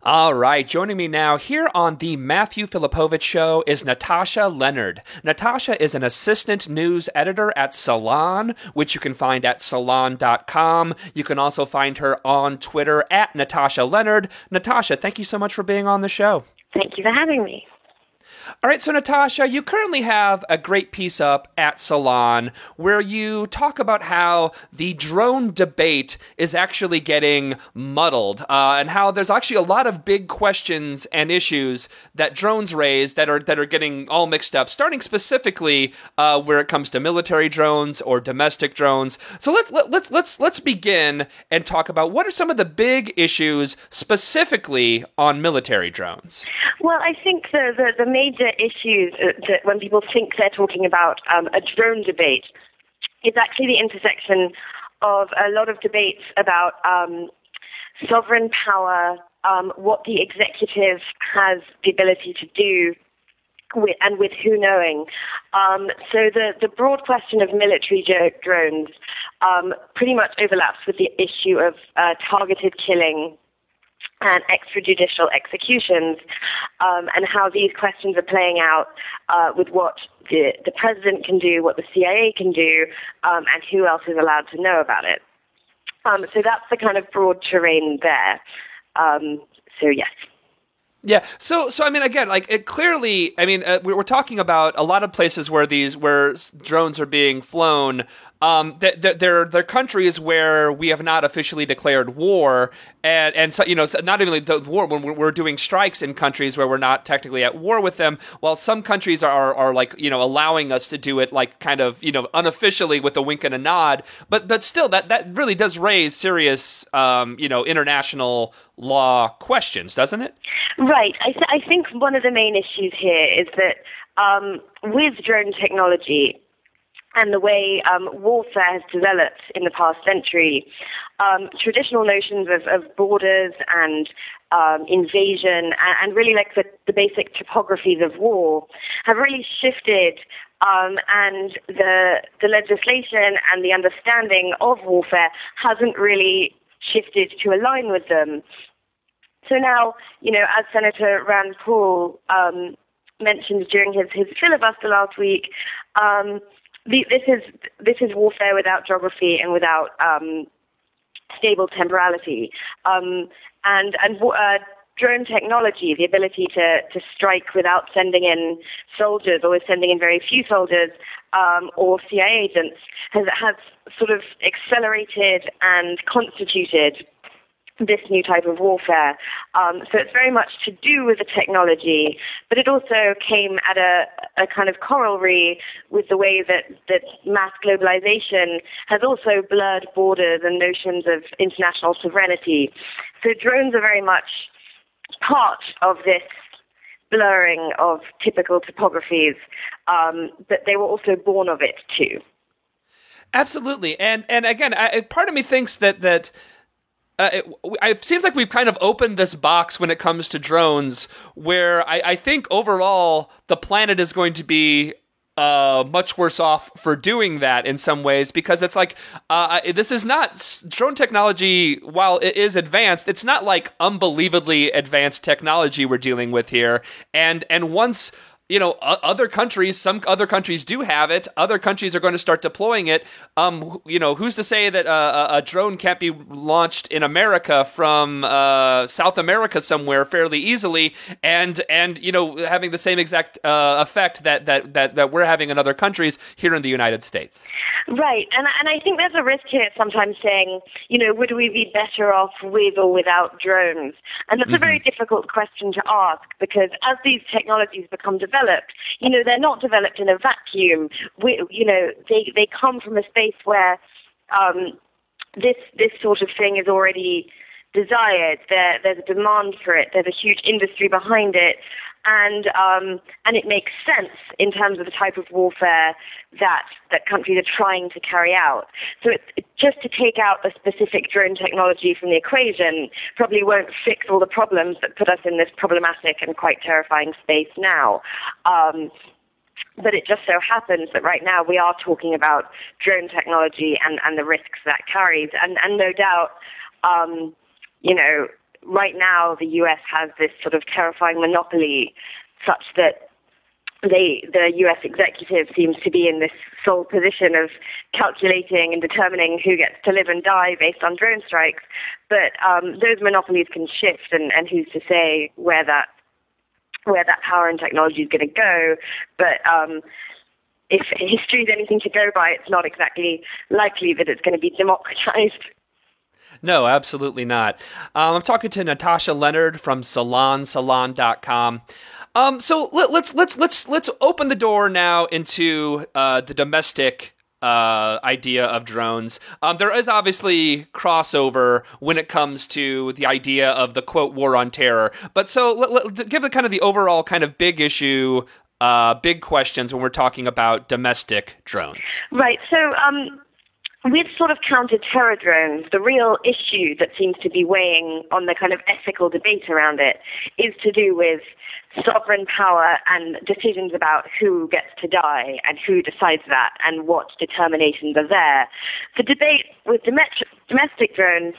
All right, joining me now here on the Matthew Filipovich Show is Natasha Leonard. Natasha is an assistant news editor at Salon, which you can find at salon.com. You can also find her on Twitter at Natasha Leonard. Natasha, thank you so much for being on the show. Thank you for having me. All right, so Natasha, you currently have a great piece up at Salon where you talk about how the drone debate is actually getting muddled, and how there's actually a lot of big questions and issues that drones raise that are getting all mixed up, starting specifically where it comes to military drones or domestic drones. So let's begin and talk about what are some of the big issues specifically on military drones. Well, I think the major issues that when people think they're talking about a drone debate is actually the intersection of a lot of debates about sovereign power, what the executive has the ability to do, with who knowing. So the broad question of military drones pretty much overlaps with the issue of targeted killing and extrajudicial executions, and how these questions are playing out with what the president can do, what the CIA can do, and who else is allowed to know about it. So that's the kind of broad terrain there. So yes. Yeah. So I mean, again, like it clearly, I mean, we're talking about a lot of places where drones are being flown. They're countries where we have not officially declared war, and so, you know, not even the war when we're doing strikes in countries where we're not technically at war with them. While some countries are like, you know, allowing us to do it like kind of, you know, unofficially with a wink and a nod, but still that really does raise serious you know, international law questions, doesn't it? Right. I think one of the main issues here is that with drone technology and the way warfare has developed in the past century, traditional notions of borders and invasion and really like the basic topographies of war have really shifted, and the legislation and the understanding of warfare hasn't really shifted to align with them. So now, you know, as Senator Rand Paul mentioned during his filibuster last week, this is warfare without geography and without stable temporality, and drone technology, the ability to strike without sending in soldiers or sending in very few soldiers or CIA agents, has sort of accelerated and constituted this new type of warfare. So it's very much to do with the technology, but it also came at a kind of corollary with the way that mass globalization has also blurred borders and notions of international sovereignty. So drones are very much part of this blurring of typical topographies, but they were also born of it too. Absolutely. And again, part of me thinks that it seems like we've kind of opened this box when it comes to drones, where I think overall the planet is going to be much worse off for doing that in some ways, because it's like this is not drone technology. While it is advanced, it's not like unbelievably advanced technology we're dealing with here. And once, you know, some other countries do have it. Other countries are going to start deploying it. You know, who's to say that a drone can't be launched in America from South America somewhere fairly easily, and you know, having the same exact effect that we're having in other countries here in the United States. Right, and I think there's a risk here sometimes saying, you know, would we be better off with or without drones? And that's a very difficult question to ask, because as these technologies become developed, you know, they're not developed in a vacuum. You know, they come from a space where this sort of thing is already desired. There's a demand for it. There's a huge industry behind it. And it makes sense in terms of the type of warfare that countries are trying to carry out. So it's just to take out a specific drone technology from the equation probably won't fix all the problems that put us in this problematic and quite terrifying space now. But it just so happens that right now we are talking about drone technology and the risks that carries. And no doubt, you know, right now the US has this sort of terrifying monopoly such that the US executive seems to be in this sole position of calculating and determining who gets to live and die based on drone strikes. But those monopolies can shift, and who's to say where that power and technology is going to go. But if history is anything to go by, it's not exactly likely that it's going to be democratized. No, absolutely not. I'm talking to Natasha Leonard from Salon.com. So let's open the door now into the domestic idea of drones. There is obviously crossover when it comes to the idea of the quote war on terror. But so give the kind of the overall kind of big issue, big questions when we're talking about domestic drones. Right. So with sort of counter-terror drones, the real issue that seems to be weighing on the kind of ethical debate around it is to do with sovereign power and decisions about who gets to die and who decides that and what determinations are there. The debate with domestic drones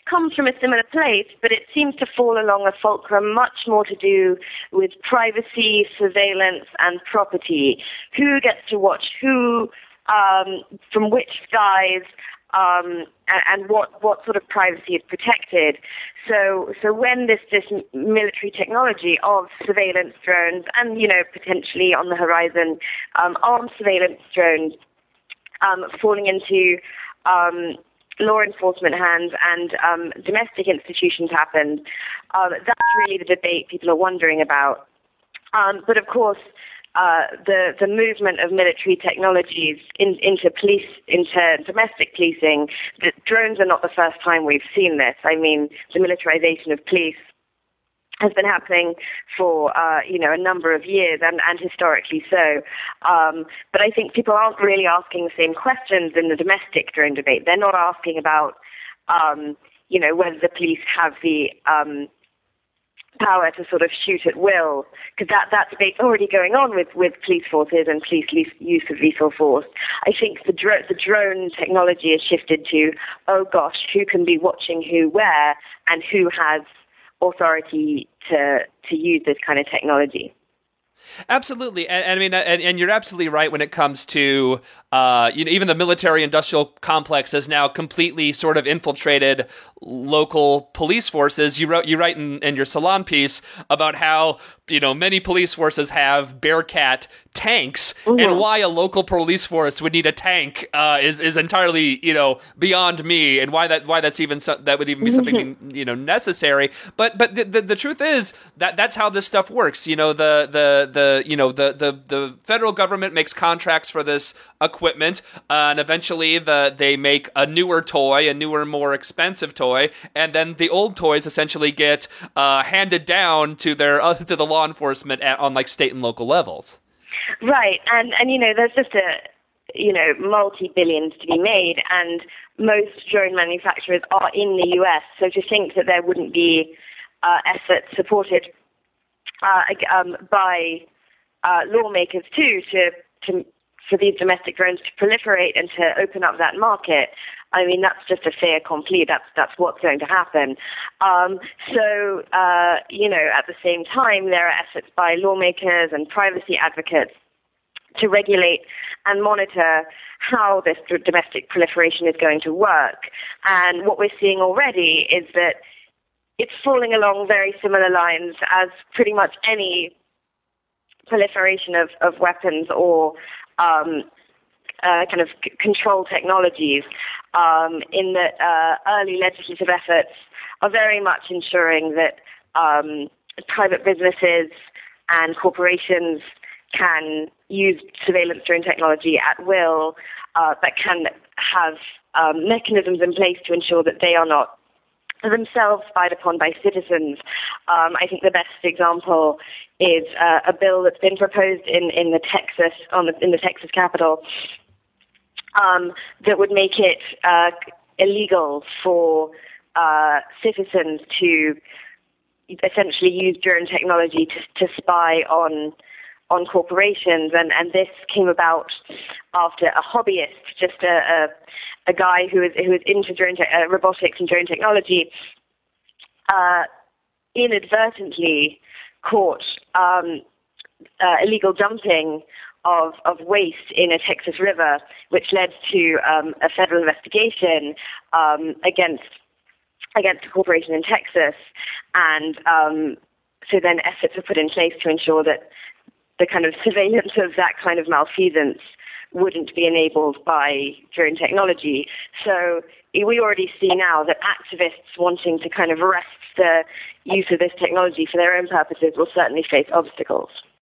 comes from a similar place, but it seems to fall along a fulcrum much more to do with privacy, surveillance, and property. Who gets to watch who, from which skies, and what sort of privacy is protected. So when this military technology of surveillance drones and, potentially on the horizon, armed surveillance drones falling into law enforcement hands and domestic institutions happened, that's really the debate people are wondering about. But of course, the movement of military technologies into domestic policing, the drones are not the first time we've seen this. I mean, the militarization of police has been happening for a number of years and historically so. But I think people aren't really asking the same questions in the domestic drone debate. They're not asking about whether the police have the power to sort of shoot at will, because that debate's already going on with police forces and police use of lethal force. I think the drone technology has shifted to, oh gosh, who can be watching who where and who has authority to use this kind of technology. Absolutely, and I mean, and you're absolutely right when it comes to even the military-industrial complex has now completely sort of infiltrated local police forces. You write in your Salon piece about how many police forces have Bearcat tanks, and why a local police force would need a tank is entirely beyond me, and why that's even that would even be something necessary. But the truth is that's how this stuff works. The federal government makes contracts for this equipment, and eventually they make a newer, more expensive toy, and then the old toys essentially get handed down to the law enforcement on like state and local levels. Right, and there's just multi-billions to be made, and most drone manufacturers are in the US, so to think that there wouldn't be efforts supported by lawmakers too for these domestic drones to proliferate and to open up that market, I mean, that's just a fait accompli. That's what's going to happen. At the same time, there are efforts by lawmakers and privacy advocates to regulate and monitor how this domestic proliferation is going to work. And what we're seeing already is that it's falling along very similar lines as pretty much any proliferation of weapons or kind of control technologies, in that early legislative efforts are very much ensuring that private businesses and corporations can use surveillance drone technology at will, but can have mechanisms in place to ensure that they are not themselves spied upon by citizens. I think the best example is a bill that's been proposed in the Texas Capitol that would make it illegal for citizens to essentially use drone technology to spy on corporations, and this came about after a hobbyist, just a guy who was into robotics and drone technology, inadvertently caught illegal dumping of waste in a Texas river, which led to a federal investigation against a corporation in Texas, and so then efforts were put in place to ensure that the kind of surveillance of that kind of malfeasance wouldn't be enabled by drone technology. So we already see now that activists wanting to kind of arrest the use of this technology for their own purposes will certainly face obstacles.